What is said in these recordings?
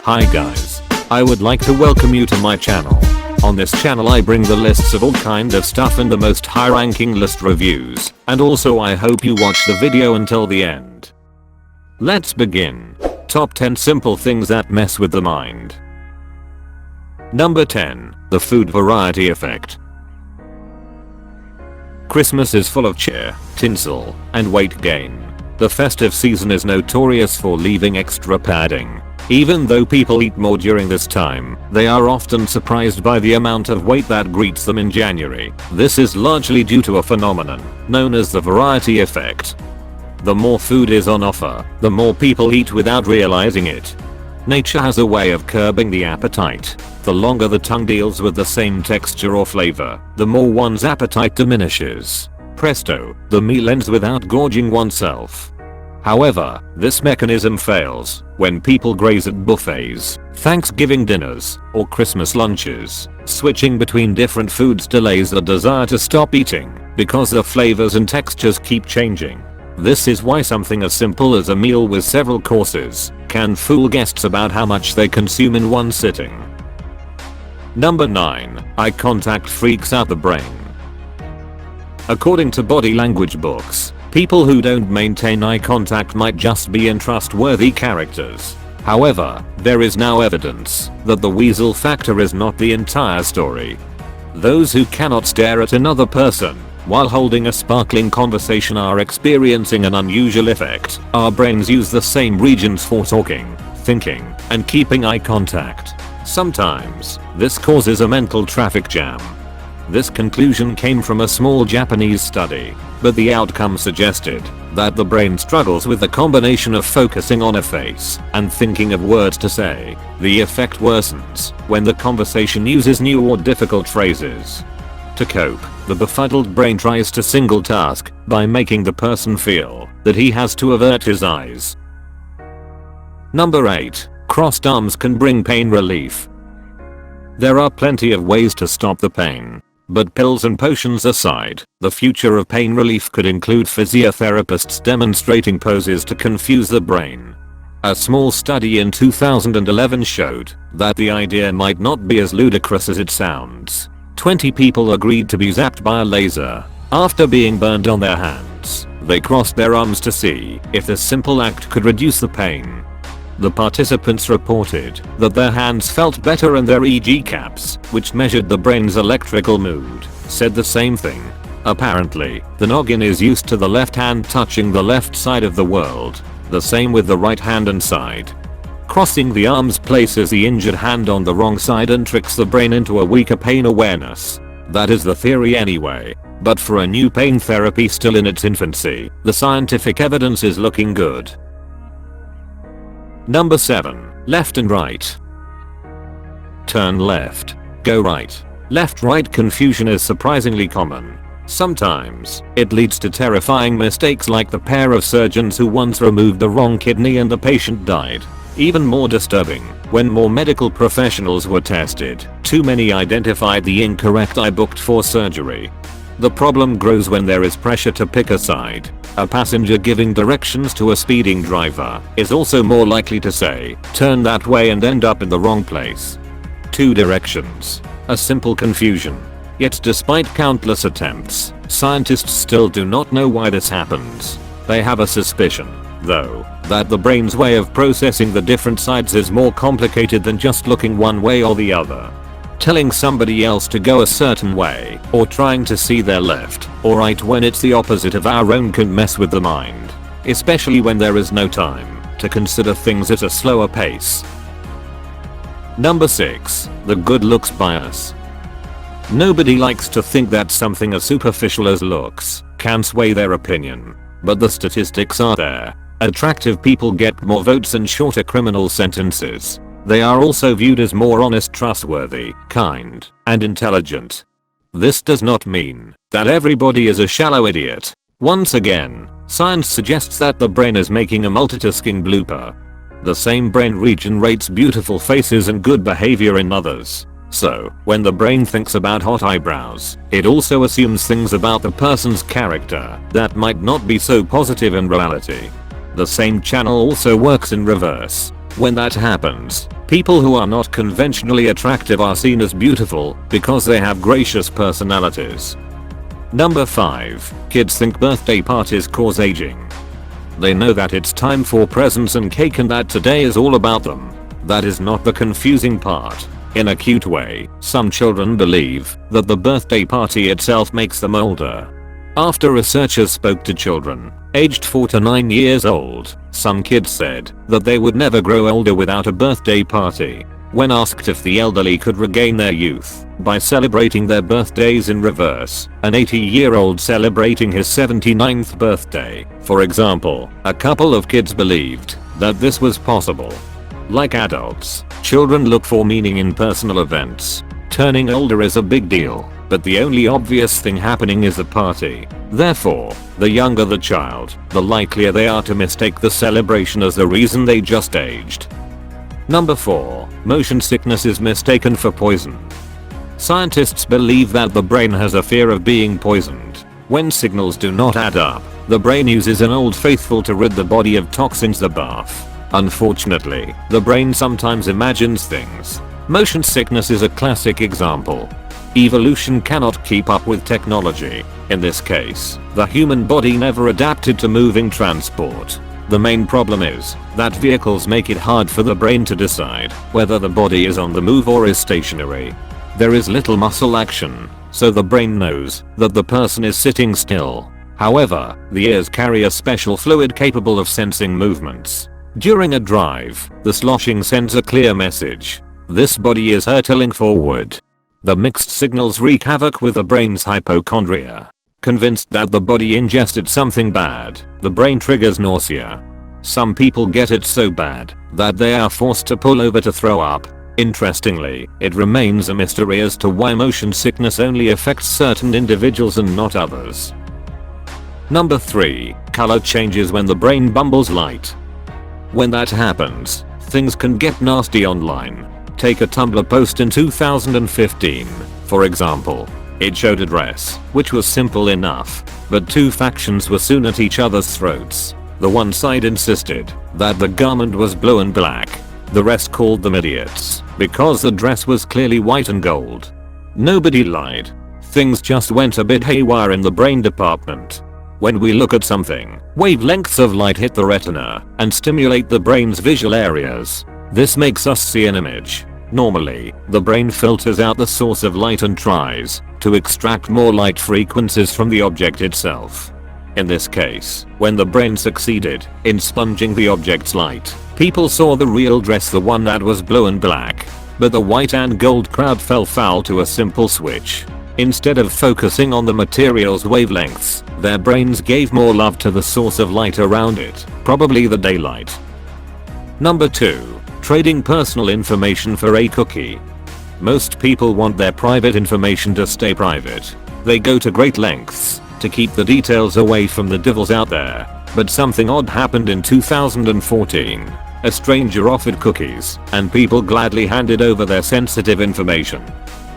Hi guys. I would like to welcome you to my channel. On this channel I bring the lists of all kind of stuff and the most high ranking list reviews, and also I hope you watch the video until the end. Let's begin. Top 10 simple things that mess with the mind. Number 10. The food variety effect. Christmas is full of cheer, tinsel, and weight gain. The festive season is notorious for leaving extra padding. Even though people eat more during this time, they are often surprised by the amount of weight that greets them in January. This is largely due to a phenomenon known as the variety effect. The more food is on offer, the more people eat without realizing it. Nature has a way of curbing the appetite. The longer the tongue deals with the same texture or flavor, the more one's appetite diminishes. Presto, the meal ends without gorging oneself. However, this mechanism fails when people graze at buffets, Thanksgiving dinners, or Christmas lunches. Switching between different foods delays the desire to stop eating because the flavors and textures keep changing. This is why something as simple as a meal with several courses can fool guests about how much they consume in one sitting. Number 9. Eye contact freaks out the brain. According to body language books, people who don't maintain eye contact might just be untrustworthy characters. However, there is now evidence that the weasel factor is not the entire story. Those who cannot stare at another person while holding a sparkling conversation are experiencing an unusual effect. Our brains use the same regions for talking, thinking, and keeping eye contact. Sometimes, this causes a mental traffic jam. This conclusion came from a small Japanese study, but the outcome suggested that the brain struggles with the combination of focusing on a face and thinking of words to say. The effect worsens when the conversation uses new or difficult phrases. To cope, the befuddled brain tries to single task by making the person feel that he has to avert his eyes. Number 8. Crossed arms can bring pain relief. There are plenty of ways to stop the pain. But pills and potions aside, the future of pain relief could include physiotherapists demonstrating poses to confuse the brain. A small study in 2011 showed that the idea might not be as ludicrous as it sounds. 20 people agreed to be zapped by a laser. After being burned on their hands, they crossed their arms to see if this simple act could reduce the pain. The participants reported that their hands felt better and their EEG caps, which measured the brain's electrical mood, said the same thing. Apparently, the noggin is used to the left hand touching the left side of the world. The same with the right hand and side. Crossing the arms places the injured hand on the wrong side and tricks the brain into a weaker pain awareness. That is the theory anyway. But for a new pain therapy still in its infancy, the scientific evidence is looking good. Number 7. Left and right. Turn left. Go right. Left-right confusion is surprisingly common. Sometimes, it leads to terrifying mistakes like the pair of surgeons who once removed the wrong kidney and the patient died. Even more disturbing, when more medical professionals were tested, too many identified the incorrect eye booked for surgery. The problem grows when there is pressure to pick a side. A passenger giving directions to a speeding driver is also more likely to say, "Turn that way," and end up in the wrong place. Two directions. A simple confusion. Yet despite countless attempts, scientists still do not know why this happens. They have a suspicion, though, that the brain's way of processing the different sides is more complicated than just looking one way or the other. Telling somebody else to go a certain way, or trying to see their left or right when it's the opposite of our own, can mess with the mind, especially when there is no time to consider things at a slower pace. Number 6. The good looks bias. Nobody likes to think that something as superficial as looks can sway their opinion, but the statistics are there. Attractive people get more votes and shorter criminal sentences. They are also viewed as more honest, trustworthy, kind, and intelligent. This does not mean that everybody is a shallow idiot. Once again, science suggests that the brain is making a multitasking blooper. The same brain region rates beautiful faces and good behavior in others. So, when the brain thinks about hot eyebrows, it also assumes things about the person's character that might not be so positive in reality. The same channel also works in reverse. When that happens, People who are not conventionally attractive are seen as beautiful because they have gracious personalities. Number 5. Kids think birthday parties cause aging. They know that it's time for presents and cake and that today is all about them. That is not the confusing part. In a cute way, some children believe that the birthday party itself makes them older. After researchers spoke to children aged 4 to 9 years old, some kids said that they would never grow older without a birthday party. When asked if the elderly could regain their youth by celebrating their birthdays in reverse, an 80-year-old celebrating his 79th birthday, for example, a couple of kids believed that this was possible. Like adults, children look for meaning in personal events. Turning older is a big deal, but the only obvious thing happening is the party. Therefore, the younger the child, the likelier they are to mistake the celebration as the reason they just aged. Number 4. Motion sickness is mistaken for poison. Scientists believe that the brain has a fear of being poisoned. When signals do not add up, the brain uses an old faithful to rid the body of toxins, the bath. Unfortunately, the brain sometimes imagines things. Motion sickness is a classic example. Evolution cannot keep up with technology. In this case, the human body never adapted to moving transport. The main problem is that vehicles make it hard for the brain to decide whether the body is on the move or is stationary. There is little muscle action, so the brain knows that the person is sitting still. However, the ears carry a special fluid capable of sensing movements. During a drive, the sloshing sends a clear message. This body is hurtling forward. The mixed signals wreak havoc with the brain's hypochondria. Convinced that the body ingested something bad, the brain triggers nausea. Some people get it so bad that they are forced to pull over to throw up. Interestingly, it remains a mystery as to why motion sickness only affects certain individuals and not others. Number 3. Color changes when the brain bumbles light. When that happens, things can get nasty online. Take a Tumblr post in 2015, for example. It showed a dress, which was simple enough, but two factions were soon at each other's throats. The one side insisted that the garment was blue and black. The rest called them idiots, because the dress was clearly white and gold. Nobody lied. Things just went a bit haywire in the brain department. When we look at something, wavelengths of light hit the retina and stimulate the brain's visual areas. This makes us see an image. Normally, the brain filters out the source of light and tries to extract more light frequencies from the object itself. In this case, when the brain succeeded in sponging the object's light, people saw the real dress, the one that was blue and black. But the white and gold crowd fell foul to a simple switch. Instead of focusing on the material's wavelengths, their brains gave more love to the source of light around it, probably the daylight. Number 2. Trading personal information for a cookie. Most people want their private information to stay private. They go to great lengths to keep the details away from the devils out there. But something odd happened in 2014. A stranger offered cookies, and people gladly handed over their sensitive information.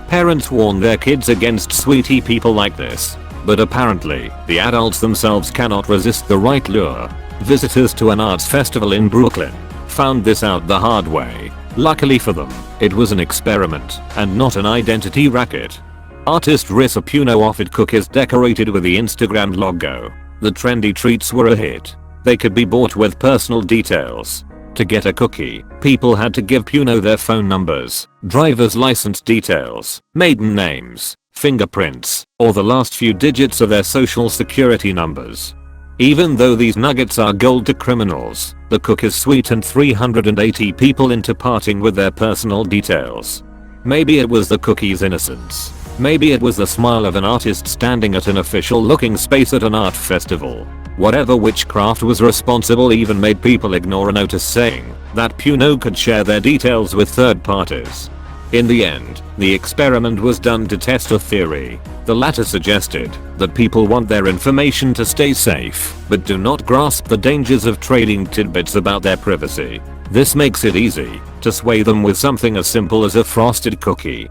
Parents warn their kids against sweetie people like this, but apparently, the adults themselves cannot resist the right lure. Visitors to an arts festival in Brooklyn found this out the hard way. Luckily for them, it was an experiment and not an identity racket. Artist Rissa Puno offered cookies decorated with the Instagram logo. The trendy treats were a hit. They could be bought with personal details. To get a cookie, people had to give Puno their phone numbers, driver's license details, maiden names, fingerprints, or the last few digits of their social security numbers. Even though these nuggets are gold to criminals, the cookies sweetened 380 people into parting with their personal details. Maybe it was the cookie's innocence. Maybe it was the smile of an artist standing at an official looking space at an art festival. Whatever witchcraft was responsible even made people ignore a notice saying that Puno could share their details with third parties. In the end, the experiment was done to test a theory. The latter suggested that people want their information to stay safe, but do not grasp the dangers of trading tidbits about their privacy. This makes it easy to sway them with something as simple as a frosted cookie.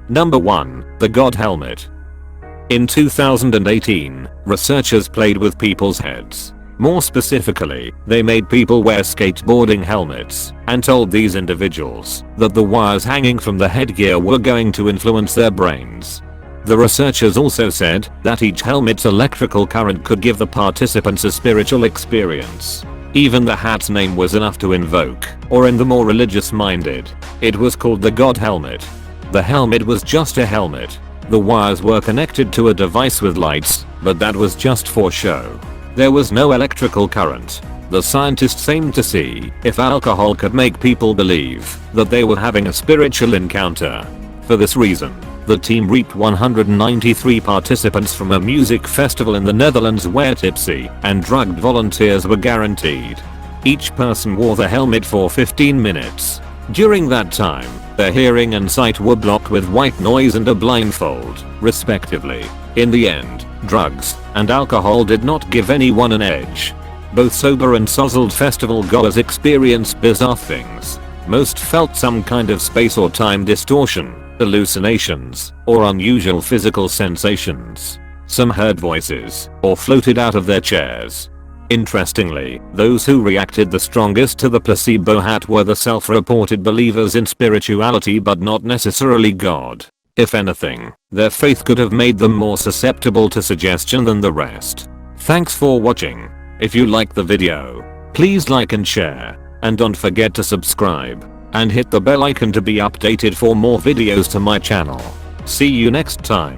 Number 1. The God Helmet. In 2018, researchers played with people's heads. More specifically, they made people wear skateboarding helmets and told these individuals that the wires hanging from the headgear were going to influence their brains. The researchers also said that each helmet's electrical current could give the participants a spiritual experience. Even the hat's name was enough to invoke, or in the more religious minded, it was called the God Helmet. The helmet was just a helmet. The wires were connected to a device with lights, but that was just for show. There was no electrical current. The scientists aimed to see if alcohol could make people believe that they were having a spiritual encounter. For this reason, the team reaped 193 participants from a music festival in the Netherlands where tipsy and drugged volunteers were guaranteed. Each person wore the helmet for 15 minutes. During that time, their hearing and sight were blocked with white noise and a blindfold, respectively. In the end, drugs and alcohol did not give anyone an edge. Both sober and sozzled festival goers experienced bizarre things. Most felt some kind of space or time distortion, hallucinations, or unusual physical sensations. Some heard voices or floated out of their chairs. Interestingly, those who reacted the strongest to the placebo hat were the self-reported believers in spirituality but not necessarily God. If anything, their faith could have made them more susceptible to suggestion than the rest. Thanks for watching. If you liked the video, please like and share, and don't forget to subscribe and hit the bell icon to be updated for more videos to my channel. See you next time.